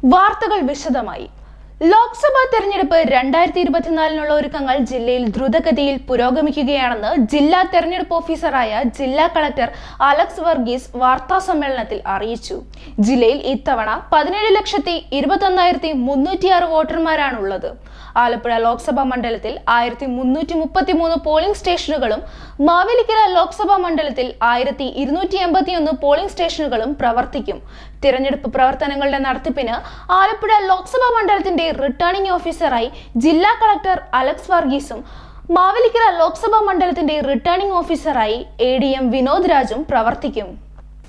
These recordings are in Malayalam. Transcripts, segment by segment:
വാർത്തകൾ വിശദമായി. ലോക്സഭാ തെരഞ്ഞെടുപ്പ് 2024 ഒരുക്കങ്ങൾ ജില്ലയിൽ ദ്രുതഗതിയിൽ പുരോഗമിക്കുകയാണെന്ന് ജില്ലാ തെരഞ്ഞെടുപ്പ് ഓഫീസറായ ജില്ലാ കളക്ടർ അലക്സ് വർഗീസ് വാർത്താസമ്മേളനത്തിൽ അറിയിച്ചു. ജില്ലയിൽ ഇത്തവണ 17,21,306 വോട്ടർമാരാണുള്ളത്. ആലപ്പുഴ ലോക്സഭാ മണ്ഡലത്തിൽ 1333 പോളിംഗ് സ്റ്റേഷനുകളും മാവേലിക്കര ലോക്സഭാ മണ്ഡലത്തിൽ 1281 പോളിംഗ് സ്റ്റേഷനുകളും പ്രവർത്തിക്കും. തിരഞ്ഞെടുപ്പ് പ്രവർത്തനങ്ങളുടെ നടത്തിപ്പിന് ആലപ്പുഴ ലോക്സഭാ മണ്ഡലത്തിന്റെ റിട്ടേണിംഗ് ഓഫീസറായി ജില്ലാ കളക്ടർ അലക്സ് വർഗീസും മാവേലിക്കര ലോക്സഭാ മണ്ഡലത്തിന്റെ റിട്ടേണിംഗ് ഓഫീസറായി ADM വിനോദ് രാജും പ്രവർത്തിക്കും.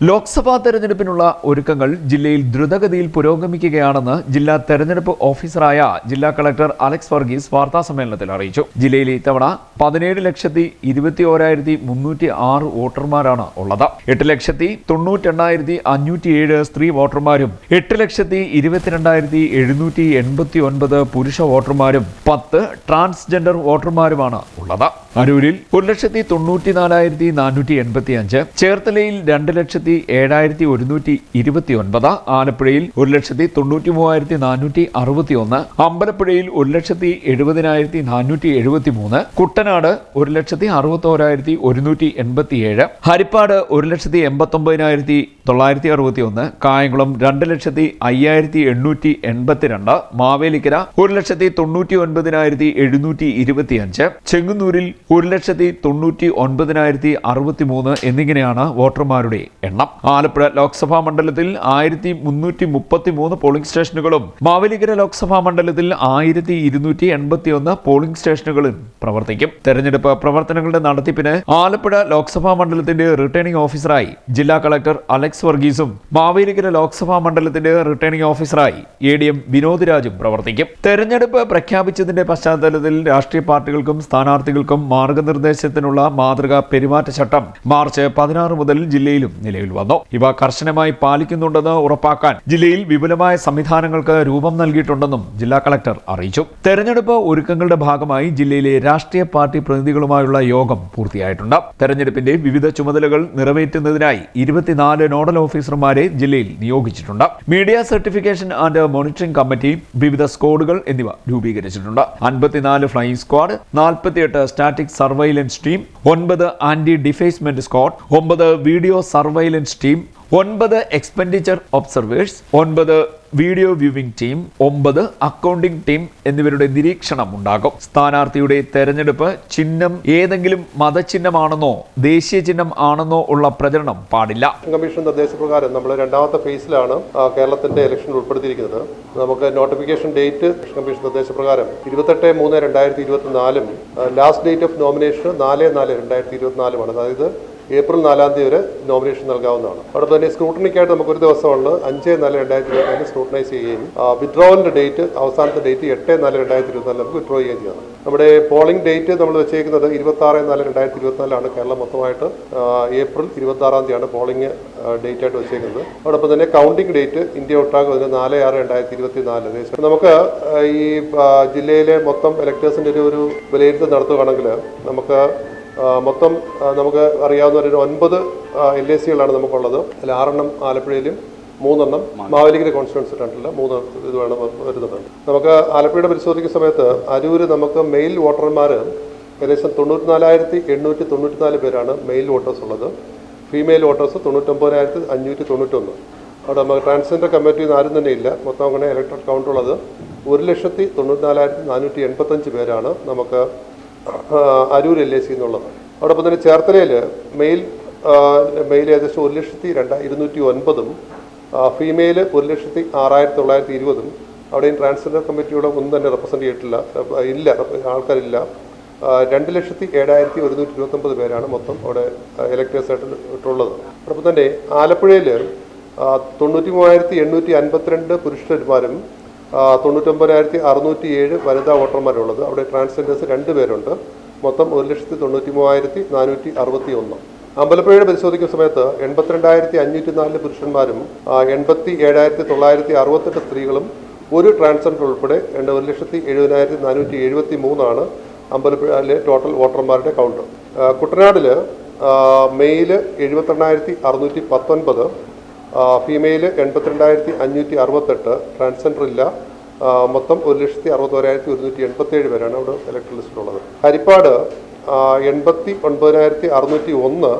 ലോക്സഭാ തെരഞ്ഞെടുപ്പിനുള്ള ഒരുക്കങ്ങൾ ജില്ലയിൽ ദ്രുതഗതിയിൽ പുരോഗമിക്കുകയാണെന്ന് ജില്ലാ തെരഞ്ഞെടുപ്പ് ഓഫീസറായ ജില്ലാ കളക്ടർ അലക്സ് വർഗീസ് വാർത്താസമ്മേളനത്തിൽ അറിയിച്ചു. ജില്ലയിൽ ഇത്തവണ 17,21,306 വോട്ടർമാരാണ് ഉള്ളത്. 8,98,507 സ്ത്രീ വോട്ടർമാരും 8,22,789 പുരുഷ വോട്ടർമാരും 10 ട്രാൻസ്ജെൻഡർ വോട്ടർമാരുമാണ് ഉള്ളത്. അരൂരിൽ 1,94,485, ചേർത്തലയിൽ 2,07,129, ആലപ്പുഴയിൽ 1,93,461, അമ്പലപ്പുഴയിൽ 1,70,473, കുട്ടനാട് 1,61,187, ഹരിപ്പാട് 1,89,961, കായംകുളം 2,05,882, മാവേലിക്കര 1,99,725, ചെങ്ങന്നൂരിൽ 1,99,063 എന്നിങ്ങനെയാണ് വോട്ടർമാരുടെ എണ്ണം. ആലപ്പുഴ ലോക്സഭാ മണ്ഡലത്തിൽ 1,333 പോളിംഗ് സ്റ്റേഷനുകളും മാവേലിക്കര ലോക്സഭാ മണ്ഡലത്തിൽ 1,281 പോളിംഗ് സ്റ്റേഷനുകളും പ്രവർത്തിക്കും. തെരഞ്ഞെടുപ്പ് പ്രവർത്തനങ്ങളുടെ നടത്തിപ്പിന് ആലപ്പുഴ ലോക്സഭാ മണ്ഡലത്തിന്റെ റിട്ടേണിംഗ് ഓഫീസറായി ജില്ലാ കളക്ടർ അലക്സ് വർഗീസും മാവേലിക്കര ലോക്സഭാ മണ്ഡലത്തിന്റെ റിട്ടേണിംഗ് ഓഫീസറായി ADM വിനോദ് രാജും പ്രവർത്തിക്കും. തെരഞ്ഞെടുപ്പ് പ്രഖ്യാപിച്ചതിന്റെ പശ്ചാത്തലത്തിൽ രാഷ്ട്രീയ പാർട്ടികൾക്കും സ്ഥാനാർത്ഥികൾക്കും മാർഗനിർദ്ദേശത്തിനുള്ള മാതൃകാ പെരുമാറ്റച്ചട്ടം മാർച്ച് 16 മുതൽ ജില്ലയിലും നിലവിൽ വന്നു. ഇവ കർശനമായി പാലിക്കുന്നുണ്ടെന്ന് ഉറപ്പാക്കാൻ ജില്ലയിൽ വിപുലമായ സംവിധാനങ്ങൾക്ക് രൂപം നൽകിയിട്ടുണ്ടെന്നും ജില്ലാ കളക്ടർ അറിയിച്ചു. തെരഞ്ഞെടുപ്പ് ഒരുക്കങ്ങളുടെ ഭാഗമായി ജില്ലയിലെ രാഷ്ട്രീയ പാർട്ടി പ്രതിനിധികളുമായുള്ള യോഗം പൂർത്തിയായിട്ടുണ്ട്. തെരഞ്ഞെടുപ്പിന്റെ വിവിധ ചുമതലകൾ നിറവേറ്റുന്നതിനായി 24 നോഡൽ ഓഫീസർമാരെ ജില്ലയിൽ നിയോഗിച്ചിട്ടുണ്ട്. Media certification and monitoring committee, വിവിധ സ്ക്വാഡുകൾ എന്നിവ രൂപീകരിച്ചിട്ടുണ്ട്. 54 flying squad, 48 static surveillance team, 9 anti defacement squad, 9 video surveillance team, 9 expenditure observers, 9 video viewing team, 9 accounting team എന്നിവരുടെ നിരീക്ഷണം ഉണ്ടാകും. സ്ഥാനാർത്ഥിയുടെ തെരഞ്ഞെടുപ്പ് ചിഹ്നം ഏതെങ്കിലും മതചിഹ്നമാണെന്നോ ദേശീയ ചിഹ്നം ആണെന്നോ ഉള്ള പ്രചരണം പാടില്ല. കമ്മീഷൻ നിർദ്ദേശപ്രകാരം നമ്മൾ രണ്ടാമത്തെ ഫേസിലാണ് കേരളത്തിന്റെ ഇലക്ഷൻ ഉൾപ്പെടുത്തിയിരിക്കുന്നത്. നമുക്ക് നോട്ടിഫിക്കേഷൻ ഡേറ്റ് കമ്മീഷൻ നിർദ്ദേശപ്രകാരം 28/3/2024 ലാസ്റ്റ് ഡേറ്റ് ഓഫ് നോമിനേഷൻ 4/4/2024 അതായത് ഏപ്രിൽ 4 വരെ നോമിനേഷൻ നൽകാവുന്നതാണ്. അവിടെ തന്നെ സ്ക്രൂട്ടണിക്കായിട്ട് നമുക്ക് ഒരു ദിവസമുള്ള 5/4/2024 സ്ക്രൂട്ടനൈസ് ചെയ്യുകയും വിഡ്രോവലിന്റെ ഡേറ്റ് അവസാനത്തെ ഡേറ്റ് 8/4/2024 നമുക്ക് വിഡ്രോ ചെയ്യുകയും ചെയ്യണം. നമ്മുടെ പോളിംഗ് ഡേറ്റ് നമ്മൾ വെച്ചേക്കുന്നത് 26/4/2024 കേരളം മൊത്തമായിട്ട്. ഏപ്രിൽ 26 പോളിംഗ് ഡേറ്റ് ആയിട്ട് വെച്ചേക്കുന്നത്. അതോടൊപ്പം തന്നെ കൗണ്ടിംഗ് ഡേറ്റ് ഇന്ത്യ ഒട്ടാകെ 4/6/2024. നമുക്ക് ഈ ജില്ലയിലെ മൊത്തം ഇലക്ടേഴ്സിന്റെ ഒരു വിലയിരുത്തൽ നടത്തുകയാണെങ്കിൽ നമുക്ക് മൊത്തം നമുക്ക് അറിയാവുന്ന ഒരു 9 LACകളാണ് നമുക്കുള്ളത്. അതിൽ 6 ആലപ്പുഴയിലും 3 മാവേലിക്കര കോൺസ്റ്റിറ്റ്യുവൻസിലായിട്ടുള്ള 3 ഇത് വേണം വരുന്നത്. നമുക്ക് ആലപ്പുഴയുടെ പരിശോധിക്കുന്ന സമയത്ത് അരൂര് നമുക്ക് മെയിൽ വോട്ടർമാർ ഏകദേശം 94,894 പേരാണ് മെയിൽ വോട്ടേഴ്സ് ഉള്ളത്. Female voters 99,591. അവിടെ നമുക്ക് ട്രാൻസ്ജെൻഡർ കമ്മ്യൂണിറ്റിയിൽ ആരും തന്നെ ഇല്ല. മൊത്തം അങ്ങനെ ഇലക്ട്രൽ കൗണ്ടുള്ളത് 1,94,485 പേരാണ് നമുക്ക് അരൂർ LAC എന്നുള്ളത്. അതോടൊപ്പം തന്നെ ചേർത്തലയിൽ മെയിൽ ഏകദേശം 1,02,209, ഫീമെയിൽ 1,06,920. അവിടെയും ട്രാൻസ്ജെൻഡർ കമ്മിറ്റിയുടെ ഒന്നും തന്നെ റെപ്രസെൻ്റ് ചെയ്തിട്ടില്ല, ആൾക്കാരില്ല. 2,07,129 പേരാണ് മൊത്തം അവിടെ ഇലക്ടേഴ്സായിട്ടുള്ളത്. അതോടൊപ്പം തന്നെ ആലപ്പുഴയിൽ 93,852 പുരുഷന്മാരും 99,607 വനിതാ വോട്ടർമാരുള്ളത്. അവിടെ ട്രാൻസ്ജെൻഡേഴ്സ് 2 പേരുണ്ട്. മൊത്തം 1,93,461. അമ്പലപ്പുഴയുടെ പരിശോധിക്കുന്ന സമയത്ത് 82,504 പുരുഷന്മാരും 87,968 സ്ത്രീകളും 1 ട്രാൻസ്ജെൻഡർ ഉൾപ്പെടെ 1,70,473 അമ്പലപ്പുഴയിലെ ടോട്ടൽ വോട്ടർമാരുടെ കൗണ്ട്. കുട്ടനാടിൽ മെയിൽ 72,619, ഫീമെയിൽ 82,568, ട്രാൻസ്ജെൻഡർ ഇല്ല. മൊത്തം 1,61,187 പേരാണ് അവിടെ ഇലക്ടറൽ ലിസ്റ്റിലുള്ളത്. ഹരിപ്പാട് 89,601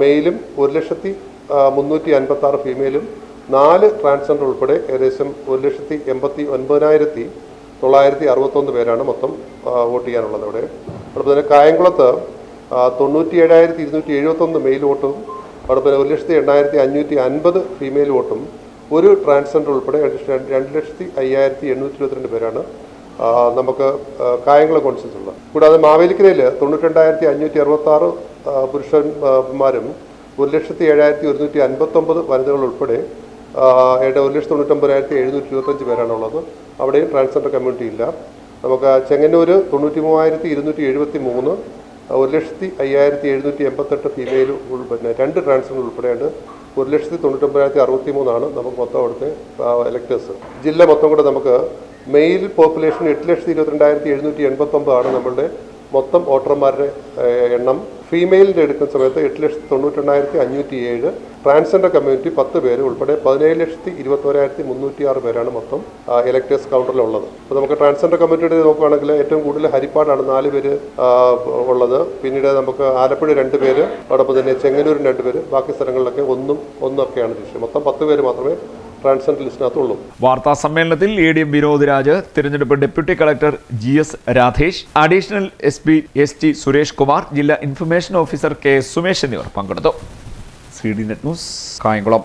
മെയിലും 1,356 ഫീമെയിലും 4 ട്രാൻസ്ജെൻഡർ ഉൾപ്പെടെ ഏകദേശം 1,89,961 പേരാണ് മൊത്തം വോട്ട് ചെയ്യാനുള്ളത് അവിടെ. അതുപോലെ തന്നെ കായംകുളത്ത് 97,271 മെയിൽ വോട്ടും അതുപോലെ 1,08,550 ഫീമെയിൽ വോട്ടും 1 ട്രാൻസ്ജെൻഡർ ഉൾപ്പെടെ 2,05,822 പേരാണ് നമുക്ക് കായംകുളം കോൺസ്റ്റൻസ് ഉള്ളത്. കൂടാതെ മാവേലിക്കരയിൽ 92,566 പുരുഷന്മാരും 1,07,159 വനിതകൾ ഉൾപ്പെടെ 1,99,725 പേരാണ് ഉള്ളത്. അവിടെയും ട്രാൻസ്ജെൻഡർ കമ്മ്യൂണിറ്റി ഇല്ല. നമുക്ക് ചെങ്ങന്നൂർ 93,273, 1,05,788 ഫീമെയിൽ പിന്നെ 2 ട്രാൻസ്ജെൻഡർ ഉൾപ്പെടെയാണ് 1,99,063 നമുക്ക് മൊത്തം അവിടുത്തെ ഇലക്ടേഴ്സ്. ജില്ല മൊത്തം കൂടെ നമുക്ക് മെയിൽ പോപ്പുലേഷൻ 8,22,789 നമ്മളുടെ മൊത്തം വോട്ടർമാരുടെ എണ്ണം. ഫീമെയിലിൻ്റെ എടുക്കുന്ന സമയത്ത് 8,92,507, ട്രാൻസ്ജെൻഡർ കമ്മ്യൂണിറ്റി 10 പേര് ഉൾപ്പെടെ 17,21,306 പേരാണ് മൊത്തം ഇലക്ടേഴ്സ് കൗണ്ടറിലുള്ളത്. അപ്പോൾ നമുക്ക് ട്രാൻസ്ജെൻഡർ കമ്മ്യൂണിറ്റിയുടെ നോക്കുകയാണെങ്കിൽ ഏറ്റവും കൂടുതൽ ഹരിപ്പാടാണ് 4 പേര് ഉള്ളത്. പിന്നീട് നമുക്ക് ആലപ്പുഴ 2 പേര്, അതോടൊപ്പം തന്നെ ചെങ്ങന്നൂരും 2 പേര്, ബാക്കി സ്ഥലങ്ങളിലൊക്കെ ഒന്നൊക്കെയാണ് തിരിച്ചത്. മൊത്തം 10 പേര് മാത്രമേ ട്രാൻസ്ജെൻഡർ ലിസ്റ്റിനകത്തുള്ളൂ. വാർത്താ സമ്മേളനത്തിൽ ADM വിനോദ് രാജ്, തിരഞ്ഞെടുപ്പ് deputy collector GS Radhesh, additional SP ST Suresh Kumar, ജില്ലാ ഇൻഫർമേഷൻ ഓഫീസർ KS സുമേഷ് എന്നിവർ പങ്കെടുത്തു. CDNet news, Kayamkulam.